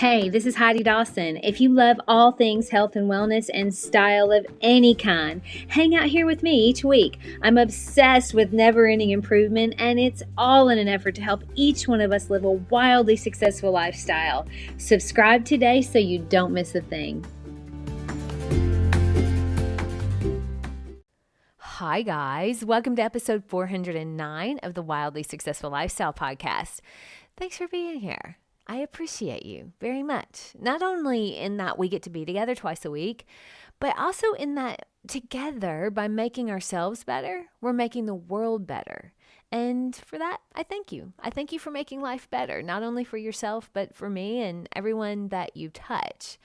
Hey, this is Heidi Dawson. If you love all things health and wellness and style of any kind, hang out here with me each week. I'm obsessed with never-ending improvement, and it's all in an effort to help each one of us live a wildly successful lifestyle. Subscribe today so you don't miss a thing. Hi, guys. Welcome to episode 409 of the Wildly Successful Lifestyle Podcast. Thanks for being here. I appreciate you very much. Not only in that we get to be together twice a week, but also in that together, by making ourselves better, we're making the world better. And for that, I thank you. I thank you for making life better, not only for yourself, but for me and everyone that you touch.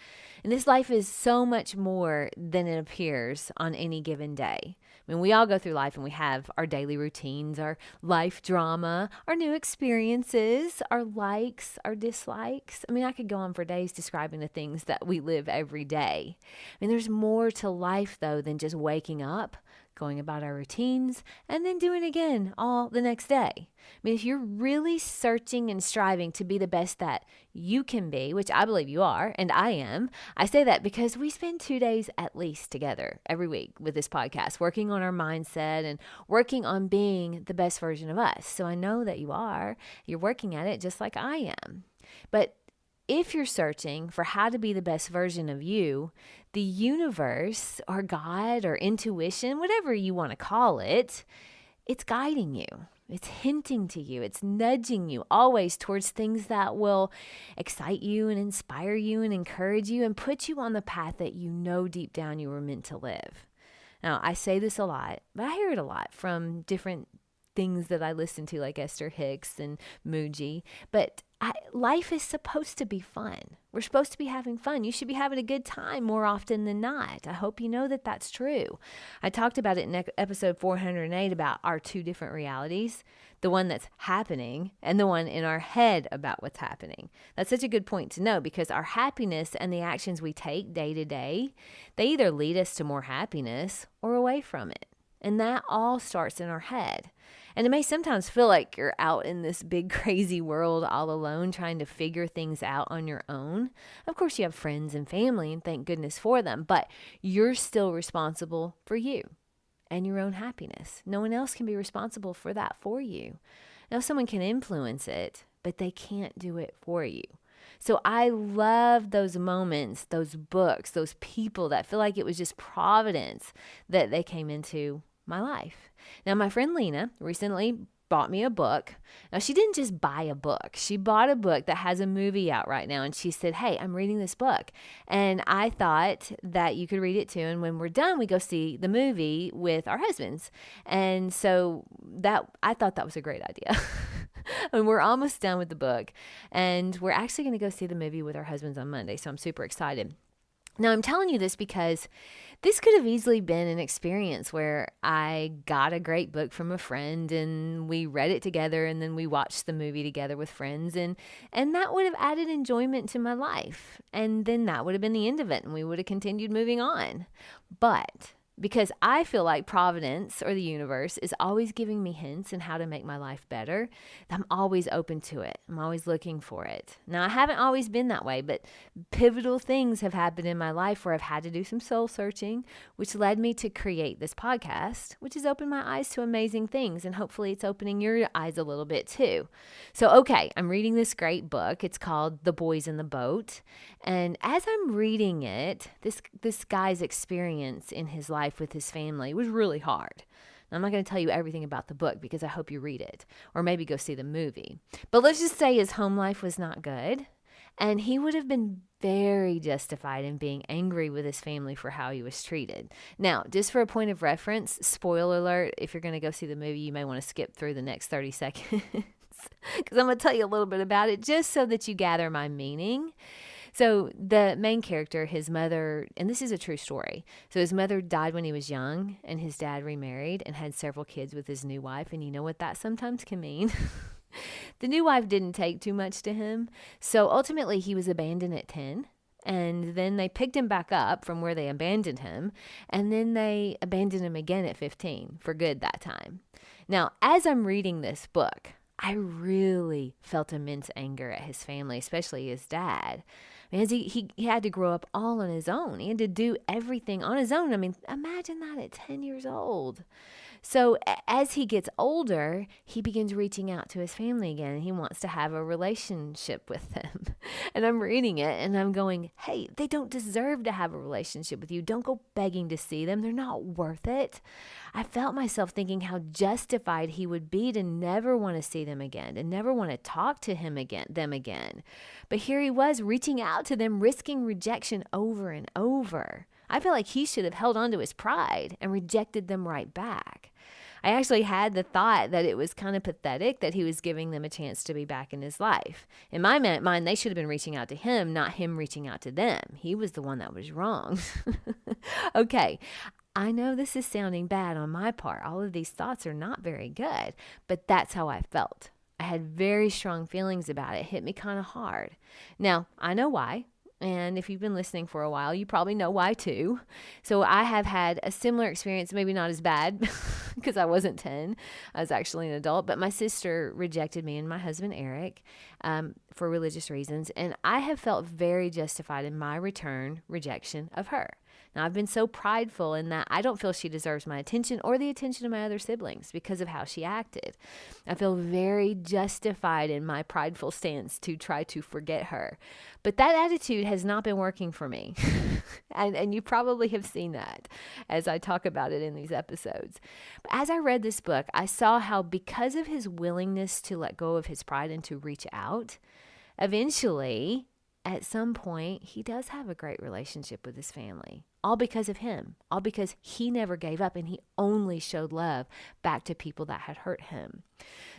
And this life is so much more than it appears on any given day. I mean, we all go through life and we have our daily routines, our life drama, our new experiences, our likes, our dislikes. I mean, I could go on for days describing the things that we live every day. I mean, there's more to life, though, than just waking up, going about our routines, and then doing it again all the next day. I mean, if you're really searching and striving to be the best that you can be, which I believe you are, and I am, I say that because we spend 2 days at least together every week with this podcast, working on our mindset and working on being the best version of us. So I know that you are. You're working at it just like I am. But if you're searching for how to be the best version of you, the universe or God or intuition, whatever you want to call it, it's guiding you. It's hinting to you. It's nudging you always towards things that will excite you and inspire you and encourage you and put you on the path that you know deep down you were meant to live. Now, I say this a lot, but I hear it a lot from different things that I listen to, like Esther Hicks and Muji. But life is supposed to be fun. We're supposed to be having fun. You should be having a good time more often than not. I hope you know that that's true. I talked about it in episode 408 about our two different realities, the one that's happening and the one in our head about what's happening. That's such a good point to know, because our happiness and the actions we take day to day, they either lead us to more happiness or away from it. And that all starts in our head. And it may sometimes feel like you're out in this big, crazy world all alone trying to figure things out on your own. Of course, you have friends and family, and thank goodness for them, but you're still responsible for you and your own happiness. No one else can be responsible for that for you. Now, someone can influence it, but they can't do it for you. So I love those moments, those books, those people that feel like it was just providence that they came into my life. Now, my friend Lena recently bought me a book. Now, she didn't just buy a book. She bought a book that has a movie out right now. And she said, hey, I'm reading this book. And I thought that you could read it too. And when we're done, we go see the movie with our husbands. And so I thought that was a great idea. And we're almost done with the book. And we're actually going to go see the movie with our husbands on Monday. So I'm super excited. Now, I'm telling you this because this could have easily been an experience where I got a great book from a friend and we read it together, and then we watched the movie together with friends, and that would have added enjoyment to my life. And then that would have been the end of it, and we would have continued moving on. But because I feel like Providence or the universe is always giving me hints on how to make my life better, I'm always open to it. I'm always looking for it. Now, I haven't always been that way, but pivotal things have happened in my life where I've had to do some soul searching, which led me to create this podcast, which has opened my eyes to amazing things, and hopefully it's opening your eyes a little bit too. So, okay, I'm reading this great book. It's called The Boys in the Boat, and as I'm reading it, this guy's experience in his life with his family was really hard. Now, I'm not going to tell you everything about the book because I hope you read it or maybe go see the movie. But let's just say his home life was not good, and he would have been very justified in being angry with his family for how he was treated. Now, just for a point of reference, spoiler alert, if you're going to go see the movie, you may want to skip through the next 30 seconds because I'm going to tell you a little bit about it just so that you gather my meaning. So the main character, his mother, and this is a true story. So his mother died when he was young, and his dad remarried and had several kids with his new wife. And you know what that sometimes can mean? The new wife didn't take too much to him. So ultimately he was abandoned at 10. And then they picked him back up from where they abandoned him. And then they abandoned him again at 15 for good that time. Now, as I'm reading this book, I really felt immense anger at his family, especially his dad. Because he had to grow up all on his own. He had to do everything on his own. I mean, imagine that at 10 years old. So as he gets older, he begins reaching out to his family again. He wants to have a relationship with them. And I'm reading it and I'm going, hey, they don't deserve to have a relationship with you. Don't go begging to see them. They're not worth it. I felt myself thinking how justified he would be to never want to see them again, and never want to talk to them again. But here he was reaching out to them, risking rejection over and over. I feel like he should have held on to his pride and rejected them right back. I actually had the thought that it was kind of pathetic that he was giving them a chance to be back in his life. In my mind, they should have been reaching out to him, not him reaching out to them. He was the one that was wrong. Okay, I know this is sounding bad on my part. All of these thoughts are not very good, but that's how I felt. I had very strong feelings about it. It hit me kind of hard. Now, I know why. And if you've been listening for a while, you probably know why too. So I have had a similar experience, maybe not as bad because I wasn't 10. I was actually an adult. But my sister rejected me and my husband, Eric, for religious reasons. And I have felt very justified in my rejection of her. Now, I've been so prideful in that I don't feel she deserves my attention or the attention of my other siblings because of how she acted. I feel very justified in my prideful stance to try to forget her. But that attitude has not been working for me. and you probably have seen that as I talk about it in these episodes. But as I read this book, I saw how because of his willingness to let go of his pride and to reach out, eventually, at some point, he does have a great relationship with his family. All because of him. All because he never gave up and he only showed love back to people that had hurt him.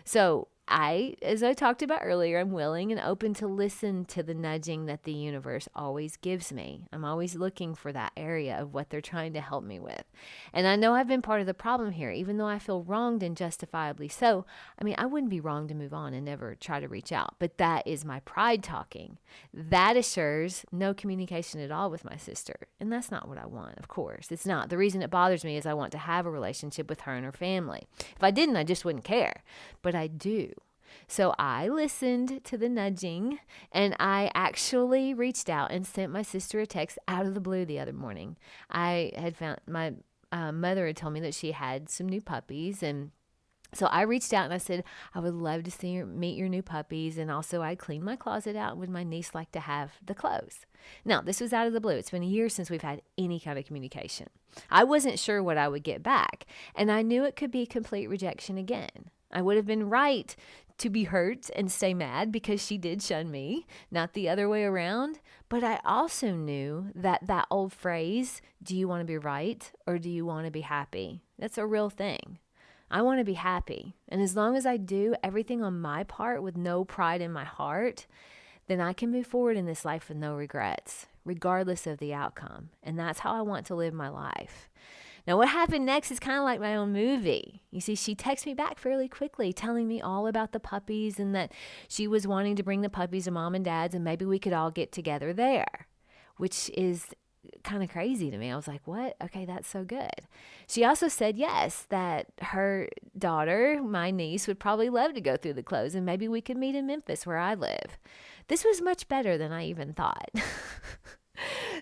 So as I talked about earlier, I'm willing and open to listen to the nudging that the universe always gives me. I'm always looking for that area of what they're trying to help me with. And I know I've been part of the problem here, even though I feel wronged and justifiably so. I mean, I wouldn't be wrong to move on and never try to reach out, but that is my pride talking. That assures no communication at all with my sister. And that's not what I want, of course. It's not. The reason it bothers me is I want to have a relationship with her and her family. If I didn't, I just wouldn't care. But I do. So I listened to the nudging, and I actually reached out and sent my sister a text out of the blue the other morning. I had found my mother had told me that she had some new puppies, and so I reached out and I said, I would love to meet your new puppies. And also I'd clean my closet out. Would my niece like to have the clothes? Now, this was out of the blue. It's been a year since we've had any kind of communication. I wasn't sure what I would get back. And I knew it could be complete rejection again. I would have been right to be hurt and stay mad because she did shun me, not the other way around. But I also knew that old phrase, do you want to be right or do you want to be happy? That's a real thing. I want to be happy. And as long as I do everything on my part with no pride in my heart, then I can move forward in this life with no regrets, regardless of the outcome. And that's how I want to live my life. Now, what happened next is kind of like my own movie. You see, she texted me back fairly quickly, telling me all about the puppies and that she was wanting to bring the puppies to mom and dad's and maybe we could all get together there, which is kind of crazy to me. I was like, what? Okay, that's so good. She also said yes, that her daughter, my niece, would probably love to go through the clothes and maybe we could meet in Memphis where I live. This was much better than I even thought.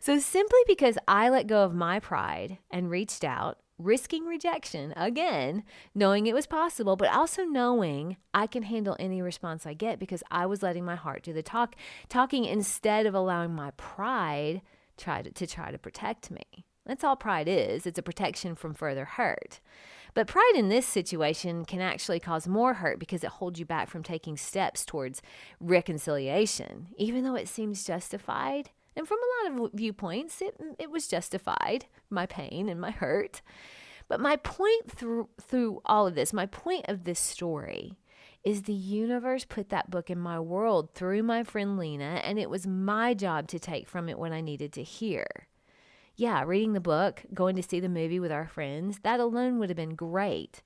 So simply because I let go of my pride and reached out, risking rejection again, knowing it was possible, but also knowing I can handle any response I get because I was letting my heart do the talking instead of allowing my pride to try to protect me. That's all pride is. It's a protection from further hurt. But pride in this situation can actually cause more hurt because it holds you back from taking steps towards reconciliation, even though it seems justified. And from a lot of viewpoints, it was justified, my pain and my hurt. But my point through all of this, my point of this story is the universe put that book in my world through my friend Lena, and it was my job to take from it what I needed to hear. Yeah, reading the book, going to see the movie with our friends, that alone would have been great.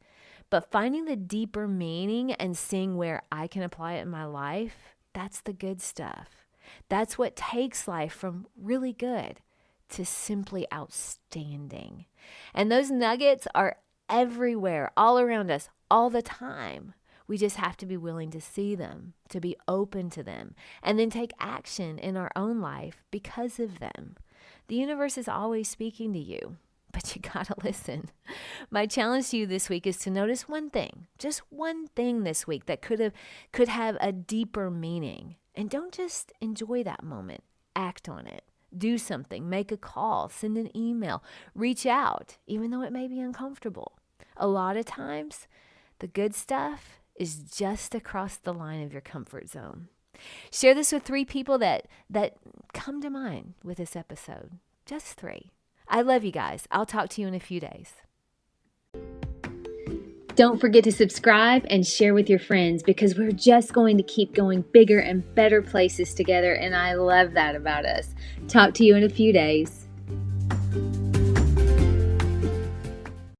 But finding the deeper meaning and seeing where I can apply it in my life, that's the good stuff. That's what takes life from really good to simply outstanding. And those nuggets are everywhere, all around us, all the time. We just have to be willing to see them, to be open to them, and then take action in our own life because of them. The universe is always speaking to you, but you gotta listen. My challenge to you this week is to notice one thing, just one thing this week that could have a deeper meaning. And don't just enjoy that moment. Act on it. Do something. Make a call. Send an email. Reach out, even though it may be uncomfortable. A lot of times, the good stuff is just across the line of your comfort zone. Share this with 3 people that come to mind with this episode. Just 3. I love you guys. I'll talk to you in a few days. Don't forget to subscribe and share with your friends, because we're just going to keep going bigger and better places together, and I love that about us. Talk to you in a few days.